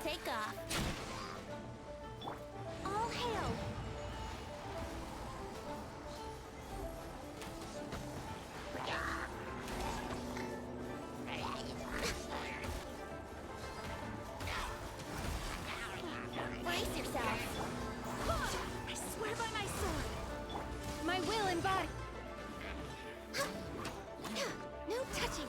Take off. All hail. Brace yourself. I swear by my sword. My will and body. No touching.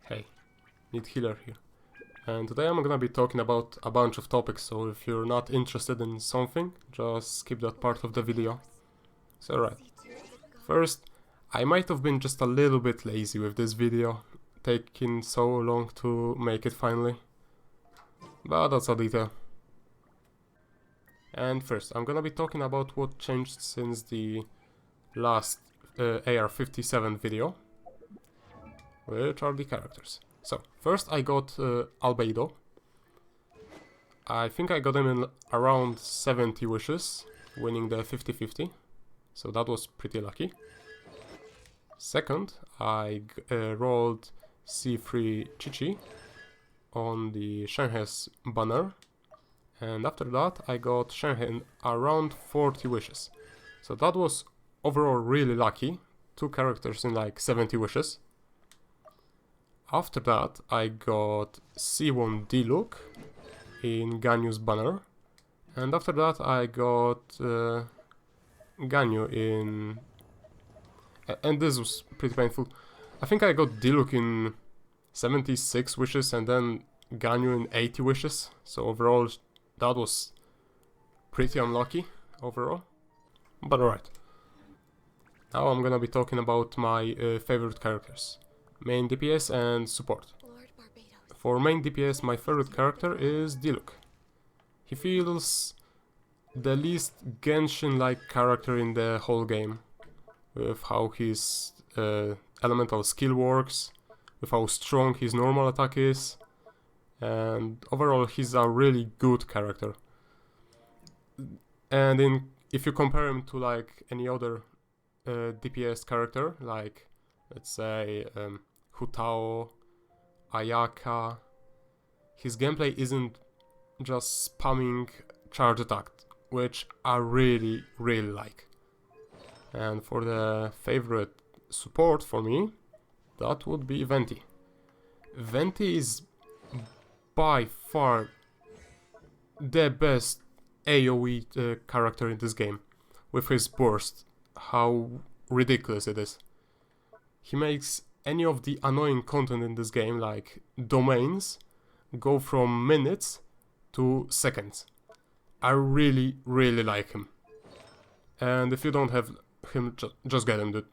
Hey, need healer here. And today I'm gonna be talking about a bunch of topics, so if you're not interested in something, just skip that part of the video. So right, first, I might have been just a little bit lazy with this video, taking so long to make it finally, but that's a detail. And first, I'm gonna be talking about what changed since the last AR57 video, which are the characters. So, first I got Albedo. I think I got him in around 70 wishes, winning the 50-50, so that was pretty lucky. Second, I rolled C3 Chichi on the Shenhe's banner, and after that I got Shenhe in around 40 wishes. So that was overall really lucky, 2 characters in like 70 wishes. After that, I got C1 Diluc in Ganyu's banner, and after that I got Ganyu in... and this was pretty painful. I think I got Diluc in 76 wishes and then Ganyu in 80 wishes, so overall that was pretty unlucky overall. But alright. Now I'm gonna be talking about my favorite characters. Main DPS and support. For main DPS, my favorite character is Diluc. He feels the least Genshin-like character in the whole game, with how his elemental skill works, with how strong his normal attack is, and overall he's a really good character. And if you compare him to like any other DPS character, like let's say Hutao, Ayaka, his gameplay isn't just spamming charge attack, which I really like. And for the favorite support for me, that would be Venti. Venti is by far the best AoE character in this game, with his burst, how ridiculous it is. He makes any of the annoying content in this game, like domains, go from minutes to seconds. I really like him. And if you don't have him, just get him, dude.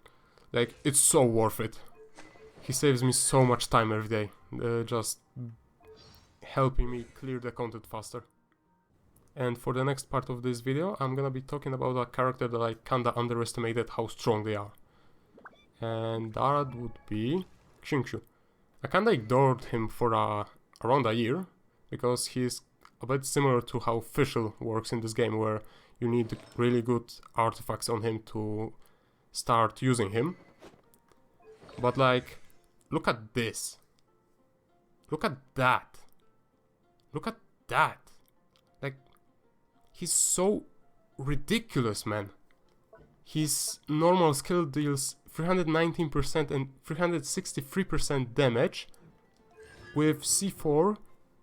Like, it's so worth it. He saves me so much time every day, just helping me clear the content faster. And for the next part of this video, I'm gonna be talking about a character that I kinda underestimated how strong they are. And that would be Xingqiu. I kinda ignored him for around a year, because he's a bit similar to how Fischl works in this game, where you need really good artifacts on him to start using him. But like, look at this. Look at that. Look at that. Like, he's so ridiculous, man. His normal skill deals 319% and 363% damage. With C4,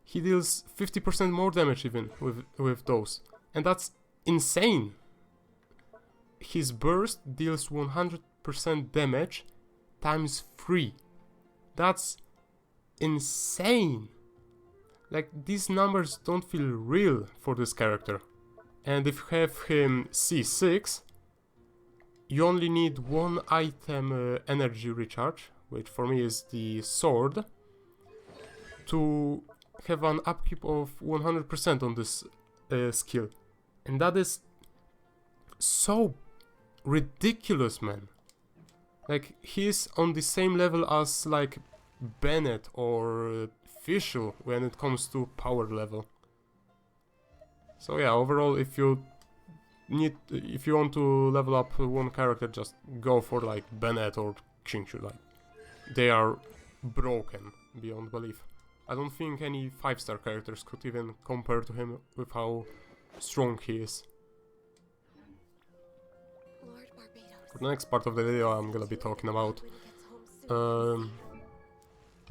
he deals 50% more damage even with those. And that's insane. His burst deals 100% damage times 3. That's insane. Like, these numbers don't feel real for this character. And if you have him C6, you only need 1 item energy recharge, which for me is the sword, to have an upkeep of 100% on this skill. And that is so ridiculous, man. Like, he's on the same level as like Bennett or artificial when it comes to power level. So yeah, overall, if you want to level up one character, just go for like Bennett or Qingshu. Like, they are broken beyond belief. I don't think any 5-star characters could even compare to him with how strong he is. For the next part of the video, I'm gonna be talking about the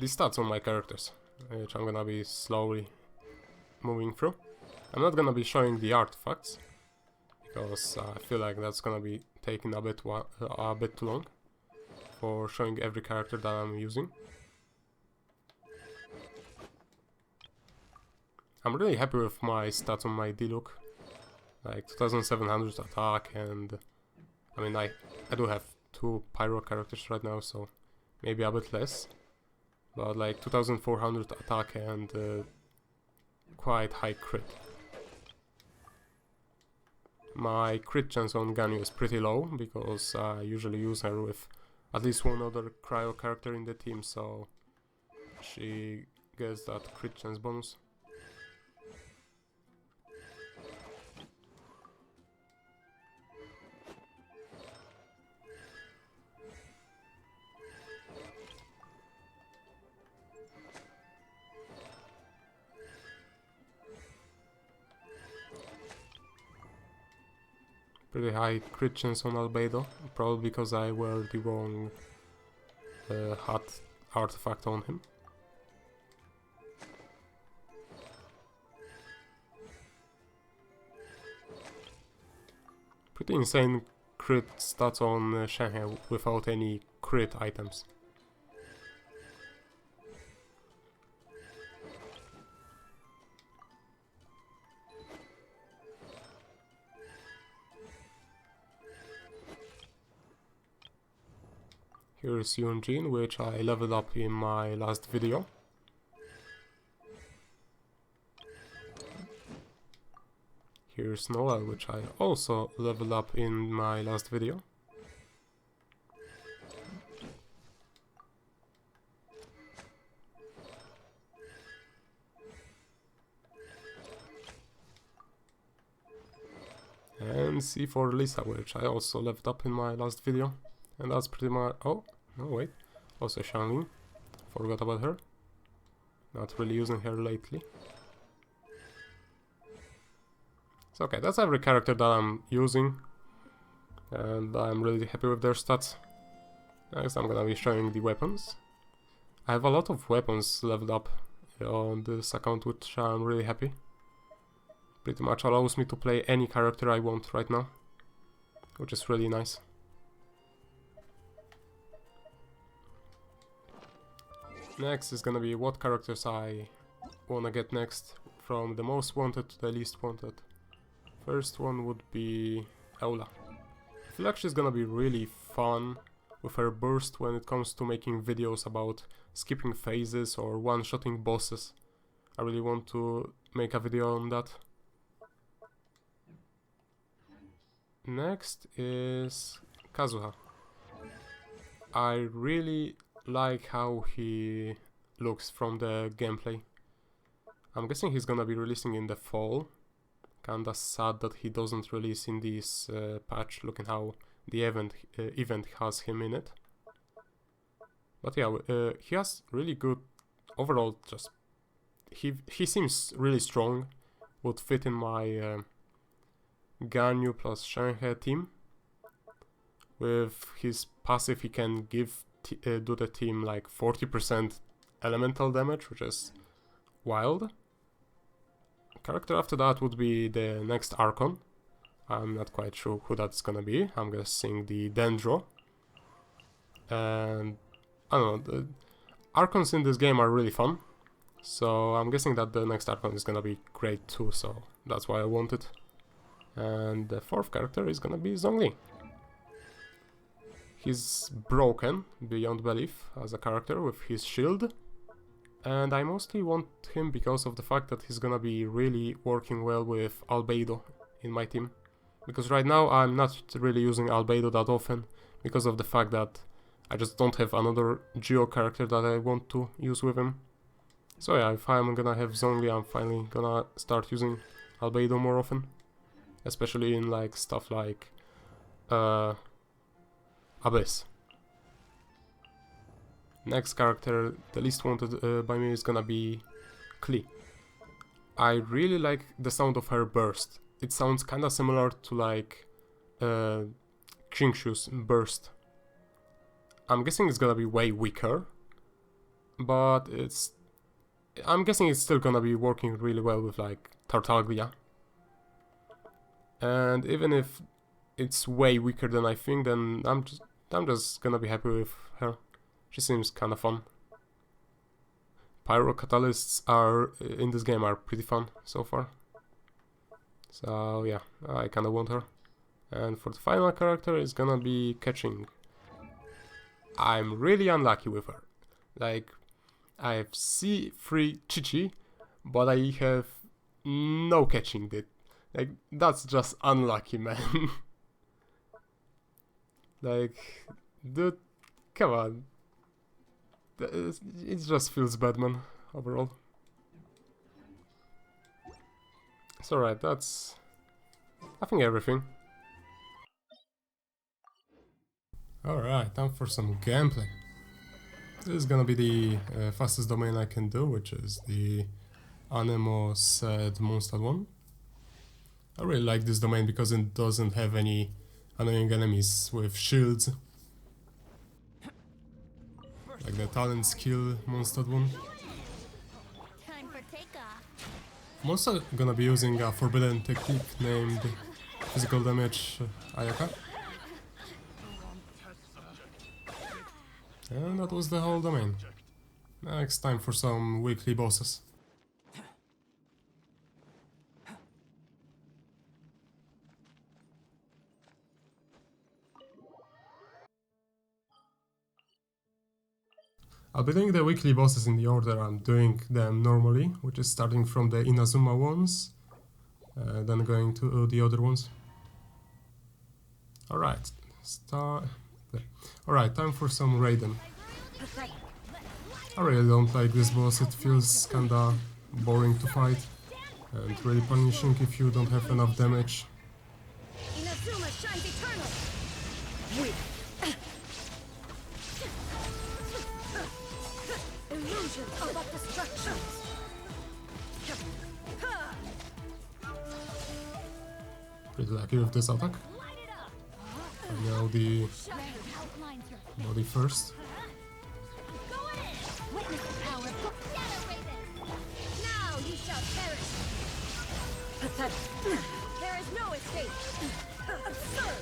stats on my characters, which I'm gonna be slowly moving through. I'm not gonna be showing the artifacts, because I feel like that's gonna be taking a bit too long for showing every character that I'm using. I'm really happy with my stats on my D-Look, like 2700 attack, and I mean I do have 2 pyro characters right now, so maybe a bit less, but like 2400 attack and quite high crit. My crit chance on Ganyu is pretty low, because I usually use her with at least one other cryo character in the team, so she gets that crit chance bonus. Pretty high crit chance on Albedo, probably because I wear the wrong hot artifact on him. Pretty insane crit stats on Shanghai without any crit items. Here is Yunjin, which I leveled up in my last video. Here's Noel, which I also leveled up in my last video. And C for Lisa, which I also leveled up in my last video. And that's pretty much... oh, no wait. Also Xiangling. Forgot about her. Not really using her lately. So okay, that's every character that I'm using. And I'm really happy with their stats. Next I'm gonna be showing the weapons. I have a lot of weapons leveled up on this account, which I'm really happy. Pretty much allows me to play any character I want right now, which is really nice. Next is gonna be what characters I wanna get next, from the most wanted to the least wanted. First one would be Eula. I feel like she's gonna be really fun with her burst when it comes to making videos about skipping phases or one-shotting bosses. I really want to make a video on that. Next is Kazuha. I really like how he looks from the gameplay. I'm guessing he's gonna be releasing in the fall. Kinda sad that he doesn't release in this patch, looking how the event has him in it. But yeah, he has really good overall. Just he seems really strong. Would fit in my Ganyu plus Shanghai team. With his passive, he can do the team like 40% elemental damage, which is wild. Character after that would be the next Archon. I'm not quite sure who that's gonna be. I'm guessing the Dendro. And I don't know, the Archons in this game are really fun. So I'm guessing that the next Archon is gonna be great too, so that's why I want it. And the fourth character is gonna be Zhongli. He's broken beyond belief as a character with his shield. And I mostly want him because of the fact that he's gonna be really working well with Albedo in my team. Because right now I'm not really using Albedo that often because of the fact that I just don't have another Geo character that I want to use with him. So yeah, if I'm gonna have Zhongli, I'm finally gonna start using Albedo more often. Especially in like stuff like Abyss. Next character, the least wanted by me, is gonna be Klee. I really like the sound of her burst. It sounds kinda similar to like Kringshu's burst. I'm guessing it's gonna be way weaker, but I'm guessing it's still gonna be working really well with like Tartaglia. And even if it's way weaker than I think, then I'm just gonna be happy with her. She seems kind of fun. Pyro catalysts are in this game are pretty fun so far. So yeah, I kinda want her. And for the final character, it's gonna be Catching. I'm really unlucky with her. Like, I have C3 Chichi, but I have no Catching it. Like, that's just unlucky, man. Like, dude, come on. It just feels bad, man, overall. It's alright, that's, I think, everything. Alright, time for some gameplay. This is gonna be the fastest domain I can do, which is the Anemo said Monster one. I really like this domain because it doesn't have any annoying enemies with shields. Like the talent skill Monster one. Time for takeoff. I'm also gonna be using a forbidden technique named Physical Damage Ayaka. And that was the whole domain. Next time for some weekly bosses. I'll be doing the weekly bosses in the order I'm doing them normally, which is starting from the Inazuma ones, then going to the other ones. Alright, Alright, time for some Raiden. I really don't like this boss, it feels kinda boring to fight and really punishing if you don't have enough damage. Inazuma shines eternal. Illusion of destructions. Pretty lucky with this attack. I know the body first. Witness the power of Shadow Raiden. Now you shall perish. Pathetic. There is no escape. Absurd.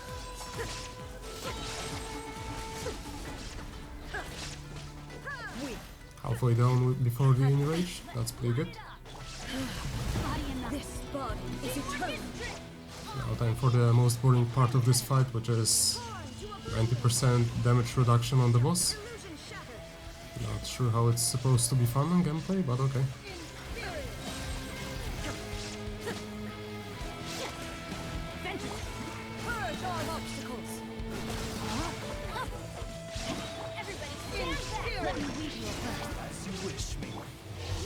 Halfway down before the enrage, that's pretty good. This body is eternal. Now time for the most boring part of this fight, which is 90% damage reduction on the boss. Not sure how it's supposed to be fun in gameplay, but okay. Purge all obstacles. Everybody stand back. Let me read your first. As you wish me.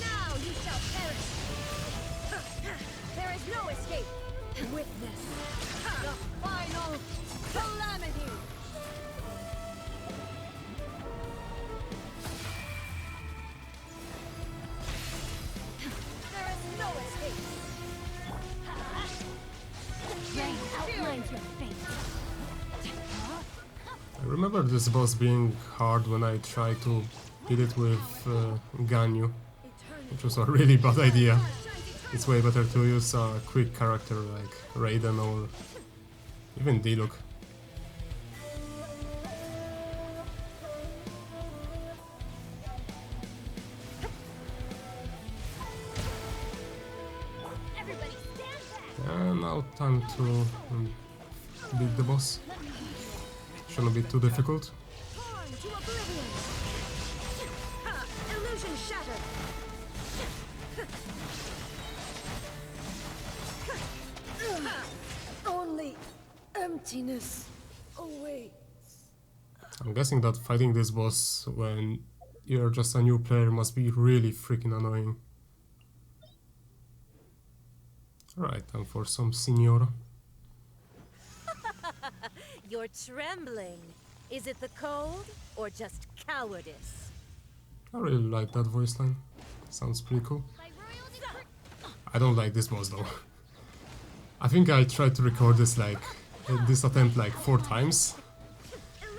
Now you shall perish. There is no escape. Witness the final calamity. There is no escape. Rain outlines your fate. I remember this boss being hard when I tried to beat it with Ganyu, which was a really bad idea. It's way better to use a quick character like Raiden or even Diluc. Everybody stand back. And now time to beat the boss. Shouldn't be too difficult. Torn to oblivion. Illusion shattered. Only emptiness awaits. I'm guessing that fighting this boss when you're just a new player must be really freaking annoying. Alright, time for some Signora. You're trembling. Is it the cold or just cowardice? I really like that voice line. Sounds pretty cool. My royalty I don't like this boss though. I think I tried to record this this attempt like 4 times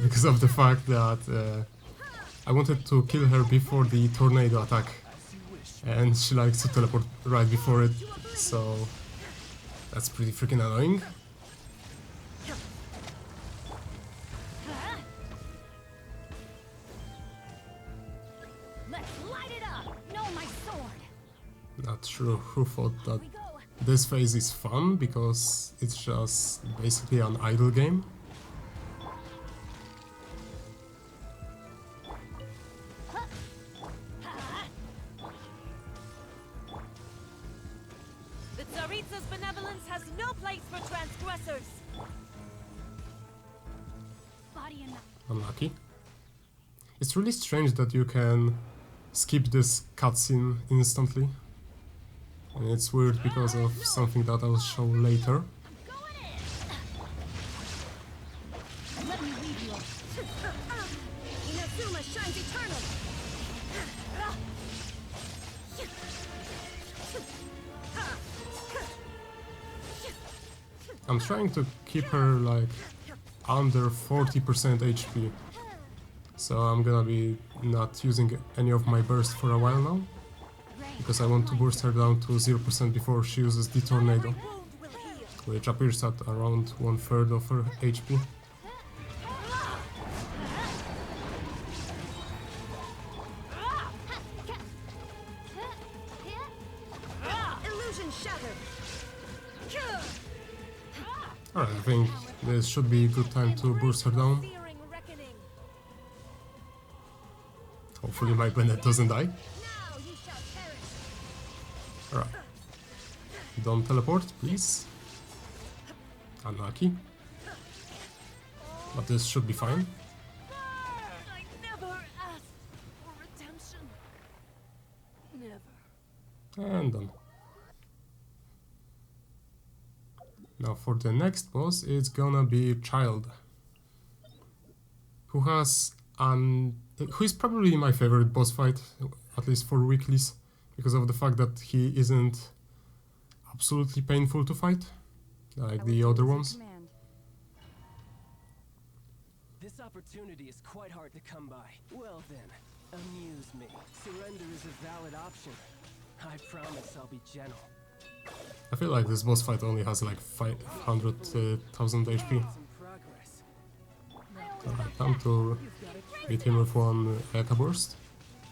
because of the fact that I wanted to kill her before the tornado attack and she likes to teleport right before it, so that's pretty freaking annoying. Let's light it up. No, my sword. Not sure who thought that We go. this phase is fun because it's just basically an idle game. The Tsaritsa's benevolence has no place for transgressors. Body and Unlucky. It's really strange that you can skip this cutscene instantly. And it's weird because of something that I'll show later. going in. Let me lead you. Inazuma shines eternal. I'm trying to keep her like under 40% HP. So I'm gonna be not using any of my burst for a while now. Because I want to burst her down to 0% before she uses the tornado, Wound will heal. which appears at around 1/3 of her HP. Illusion shattered. Alright, I think this should be a good time to burst her down. Searing reckoning. Hopefully my Bennett doesn't die. Now you shall perish. Alright. Don't teleport, please. Unlucky. But this should be fine. I never asked for redemption. Never. And done. Now for the next boss, it's gonna be Childe, who is probably my favorite boss fight, at least for weeklies, because of the fact that he isn't absolutely painful to fight, like the other ones. This opportunity is quite hard to come by. Well then, amuse me. Surrender is a valid option. I promise I'll be gentle. I feel like this boss fight only has like 500,000 HP. Some progress. Alright, time to beat him with one Eta Burst.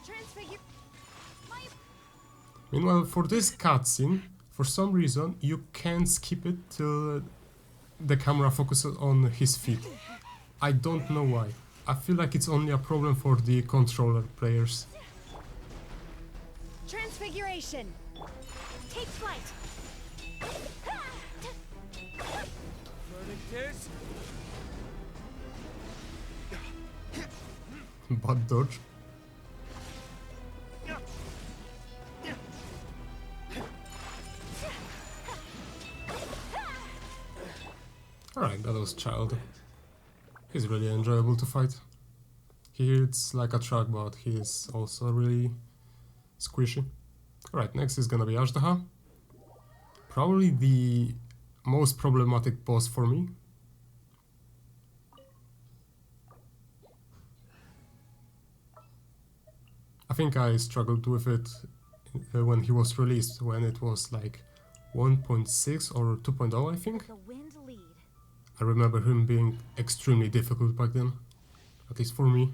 Transfigure. My Meanwhile, for this cutscene, for some reason, you can't skip it till the camera focuses on his feet. I don't know why. I feel like it's only a problem for the controller players. transfiguration. Take flight. Verdict is Butt dodge. Alright, that was Childe. He's really enjoyable to fight. He hits like a truck, but he is also really squishy. Alright, next is gonna be Azhdaha. Probably the most problematic boss for me. I think I struggled with it when he was released, when it was like 1.6 or 2.0, I think. The wind lead. I remember him being extremely difficult back then, at least for me.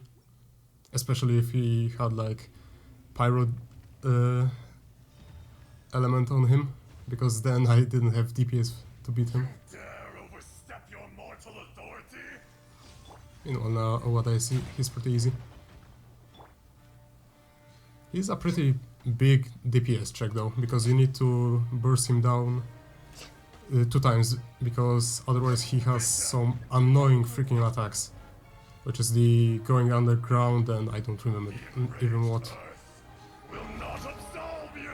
Especially if he had like pyro element on him, because then I didn't have DPS to beat him. Dare overstep your mortal authority? You know, now what I see, he's pretty easy. He's a pretty big DPS check though, because you need to burst him down 2 times, because otherwise he has some annoying freaking attacks. which is the going underground, and I don't remember even what. Will not absolve you!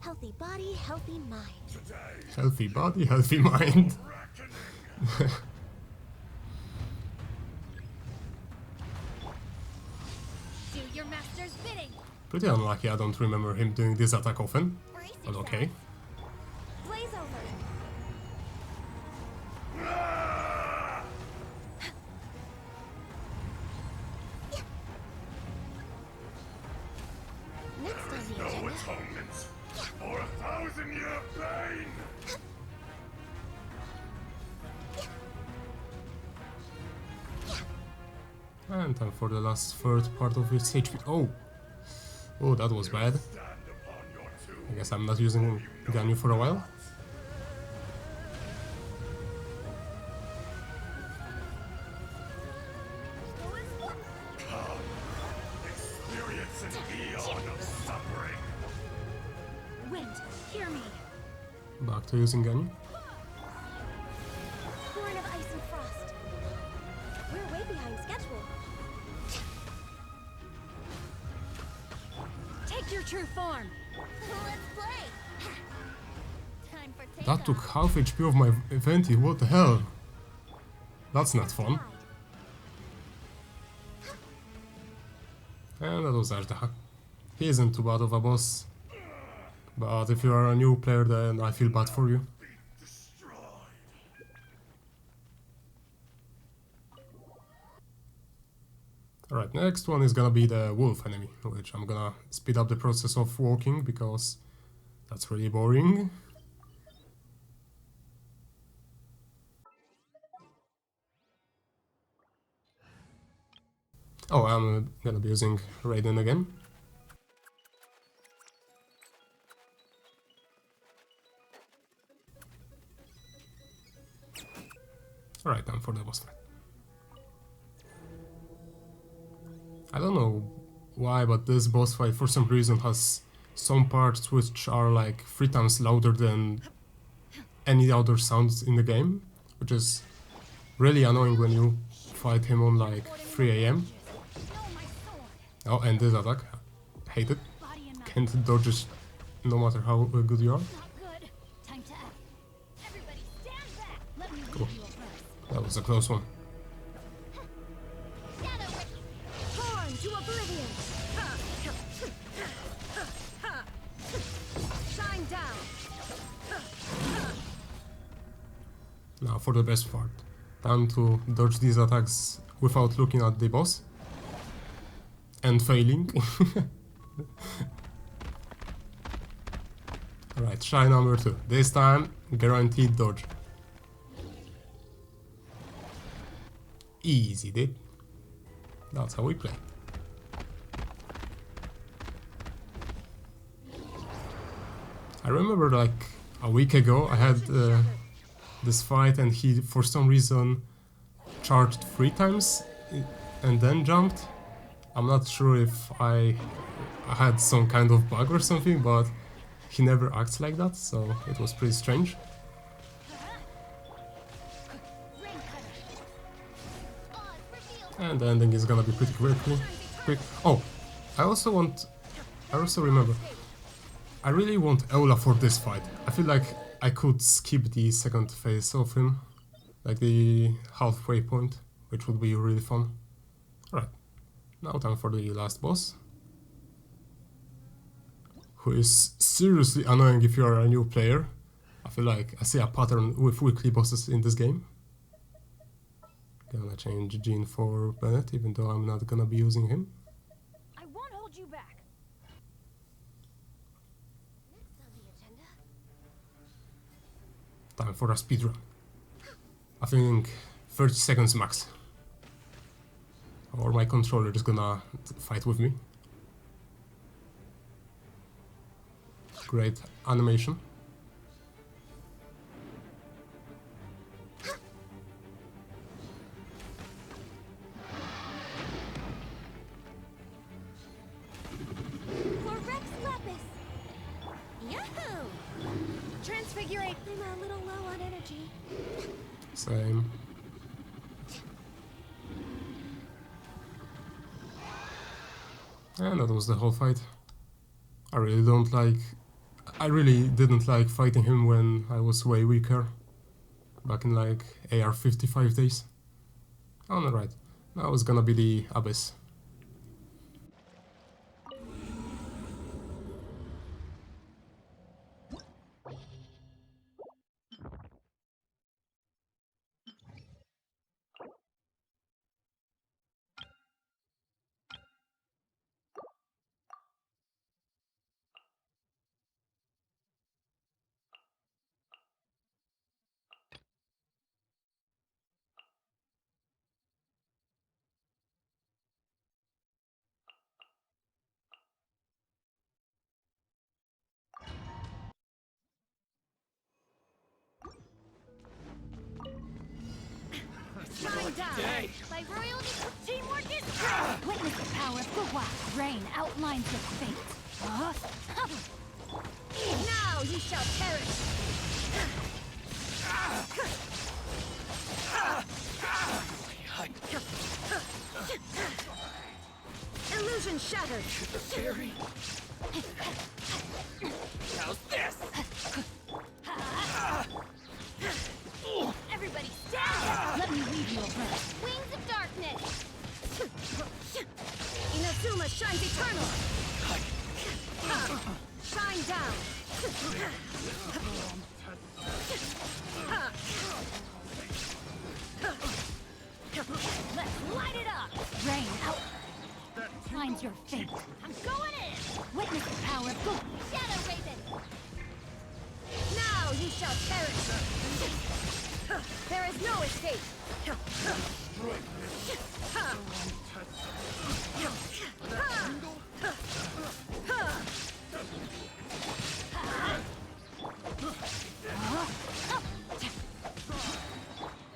Healthy body, healthy mind. Healthy body, healthy mind. Do your master's bidding. Pretty unlucky I don't remember him doing this attack often, Brace but yourself. okay. Blaze over. Next on the No agenda. atonement for 1,000-year pain! And time for the last third part of its HP. Oh! Oh, that was bad. Stand upon your tomb. I guess I'm not using Ganyu for a while. Experience an eon of suffering. Wind, hear me. Back to using Ganyu. Born of ice and frost. We're way behind schedule. Take your true form. Let's play. Time for takeoff. That took half HP of my Venti, what the hell? That's not fun. And that was Azhdaha. He isn't too bad of a boss. But if you are a new player, then I feel bad for you. Destroyed. Alright, next one is gonna be the wolf enemy, which I'm gonna speed up the process of walking because that's really boring. Oh, I'm gonna be using Raiden again. Alright, time for the boss fight. I don't know why, but this boss fight for some reason has some parts which are like 3 times louder than any other sounds in the game, which is really annoying when you fight him on like 3 AM. Oh, and this attack, hate it. Body and mind. Can't dodge it no matter how good you are. Not good. Time to act. Everybody stand back. Let me read Cool. you a verse. That was a close one. Shadow Witch. Torn to oblivion! Shine down! Now for the best part. Time to dodge these attacks without looking at the boss. And failing. Alright, try number 2. This time, guaranteed dodge. Easy, dude. That's how we play. I remember like a week ago I had this fight and he for some reason charged 3 times and then jumped. I'm not sure if I had some kind of bug or something, but he never acts like that, so it was pretty strange. And the ending is gonna be pretty quick. Oh, I also remember, I really want Eula for this fight. I feel like I could skip the second phase of him, like the halfway point, which would be really fun. Alright, now time for the last boss, who is seriously annoying if you are a new player. I feel like I see a pattern with weekly bosses in this game. Gonna change Jean for Bennett, even though I'm not gonna be using him. I won't hold you back. Next on the agenda. Time for a speedrun. I think 30 seconds max. Or my controller is gonna fight with me. Great animation. For Transfigurate. I'm a little low on energy. Same. And that was the whole fight. I really didn't like fighting him when I was way weaker. Back in like AR55 days. Alright, now it's gonna be the Abyss. Shine down. By royal teamwork is great. Witness the power of Gua. Rain outlines your fate. Now you shall perish. Illusion shattered. How's this? Everybody stand! Let me lead you a breath. Wings of darkness! Inazuma shines eternal! Shine down! Let's light it up! Rain out! Finds your fate. I'm going in! Witness the power of good Shadow Raiden! Now you shall perish! There is no escape!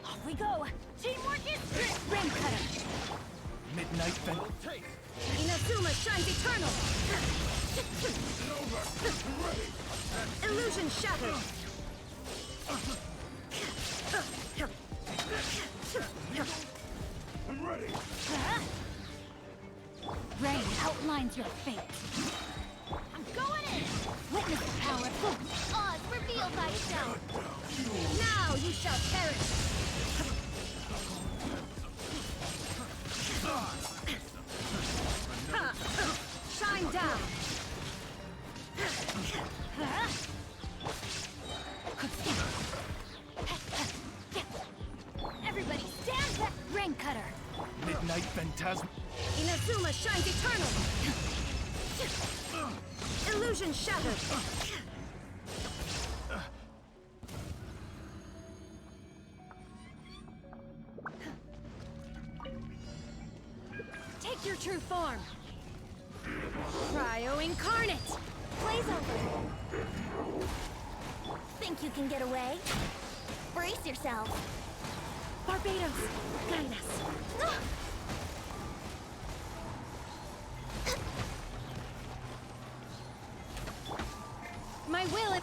Off we go! Teamwork is Ring Cutter! Midnight Ven... Inazuma shines eternal! Illusion shattered! I'm ready. Rain outlines your fate. I'm going in! Witness the power of Oz, reveal thyself! Now you shall perish! Shine down! Everybody stand back! Rain Cutter! Midnight Phantasm... Inazuma shines eternal! Illusion shattered! Take your true form! Cryo Incarnate! Blaze over! Think you can get away? Brace yourself! Barbados, guide us! My will is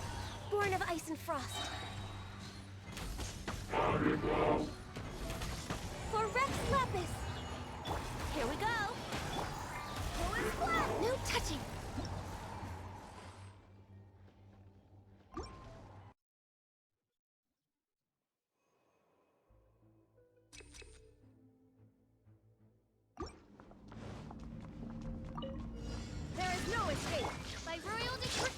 born of ice and frost. For Rex Lapis! Here we go! Full and flat! No touching! There is no escape! By royal decree...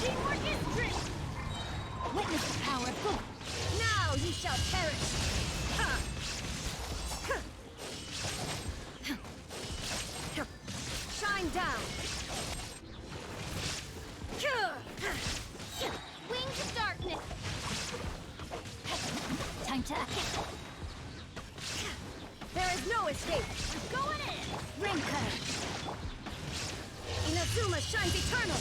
Teamwork is great! Witness the power of good. Now you shall perish! Shine down! Wings of darkness! Time to act. There is no escape! I'm going in! Ring Cutter! Inazuma shines eternal!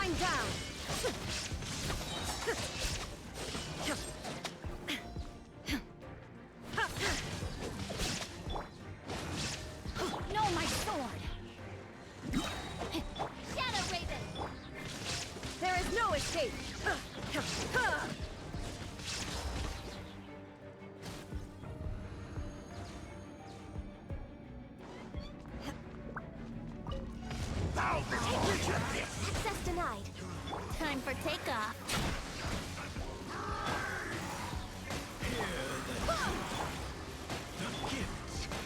Shine down! No, my sword! Shadow Raiden! There is no escape! Access denied. Time for takeoff.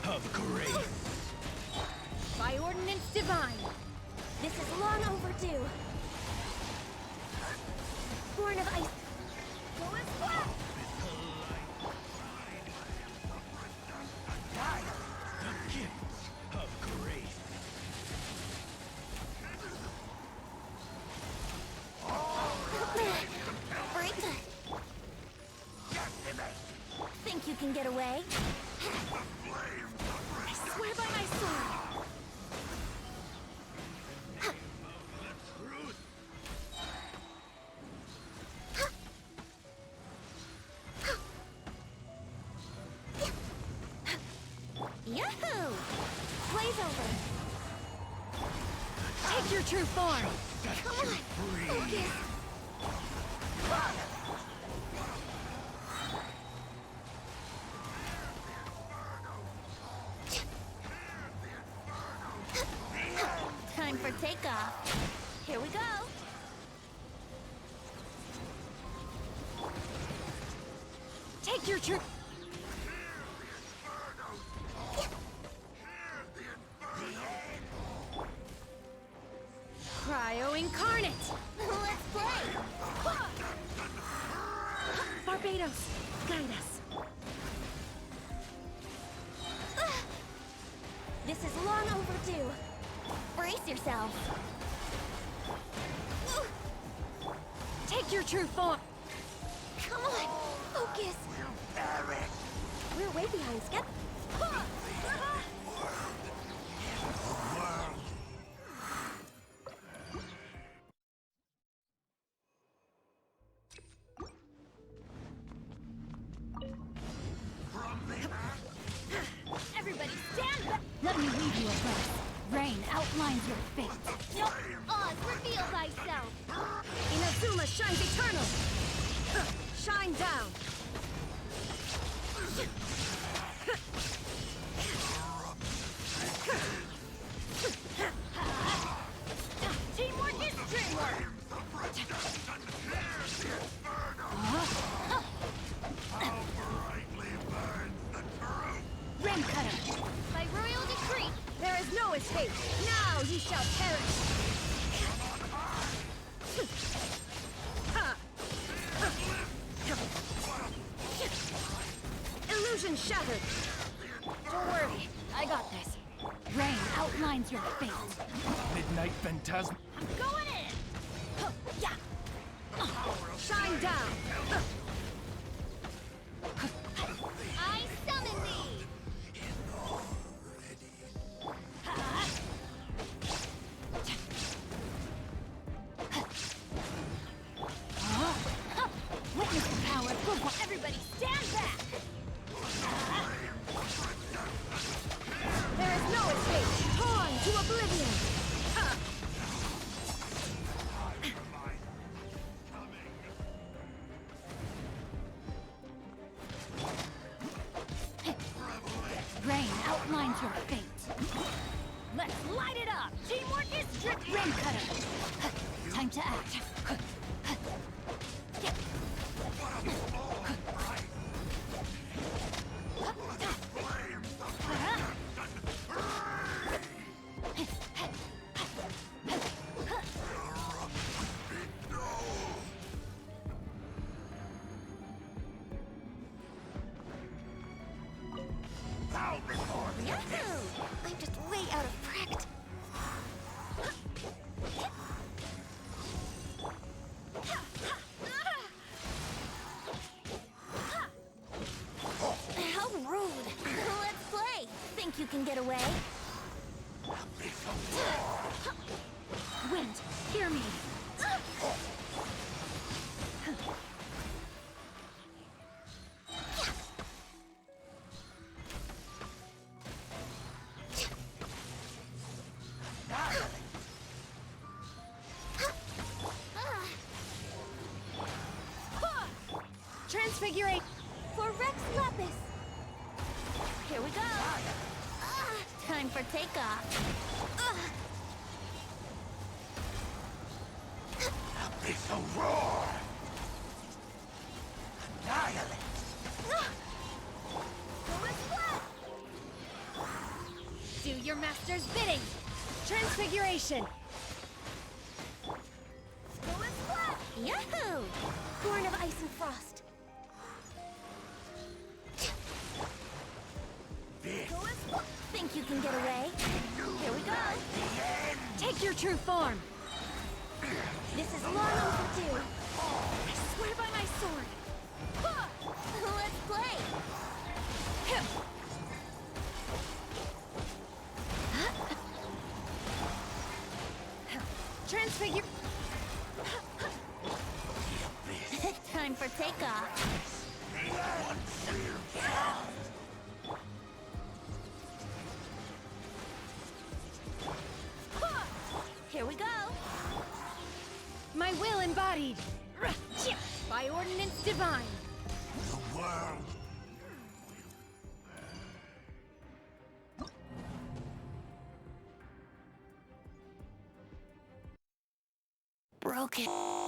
Of grace. By ordinance divine! This is long overdue. Born of ice. Go as well! The gifts of grace. Raiden. Think you can get away? I swear by my sword. Yahoo! Blaze over. Take your true form! Come on! Focus! Time for takeoff. Here we go. Take your true... Cryo incarnate! Let's play! Barbados, guide us. This is long overdue. Brace yourself. Take your true form! Come on, focus. We're way behind schedule. Everybody stand back. Let me lead you a verse. Rain outlines your fate. No, Oz, reveal thyself. Inazuma shines eternal! Shine down! Teamwork is teamwork. Rain cutter. By royal decree. There is no escape! Now ye shall perish! Illusion shattered! Don't worry, I got this. Rain outlines your fate. Midnight Phantasm. I'm going in. Yeah. Shine down! I summon thee. Witness the power of good. Everybody stand back. There is no escape! Torn to oblivion! Rain outlines your fate. Let's light it up. Teamwork is strict. Rain cutter. Time to act. Yahoo! I'm just way out of practice. How rude. Let's play. Think you can get away? Wind, hear me. Transfigurate for Rex Lapis. Here we go. Time for takeoff. It's a roar! Annihilate! Do your master's bidding. Transfiguration. Yahoo! Born of ice and frost. Think you can get away? Here we go. Take your true form. This is long overdue. I swear by my sword. Let's play. Transfigure. Time for takeoff. Here we go. My will embodied. By ordinance divine. The world Broken.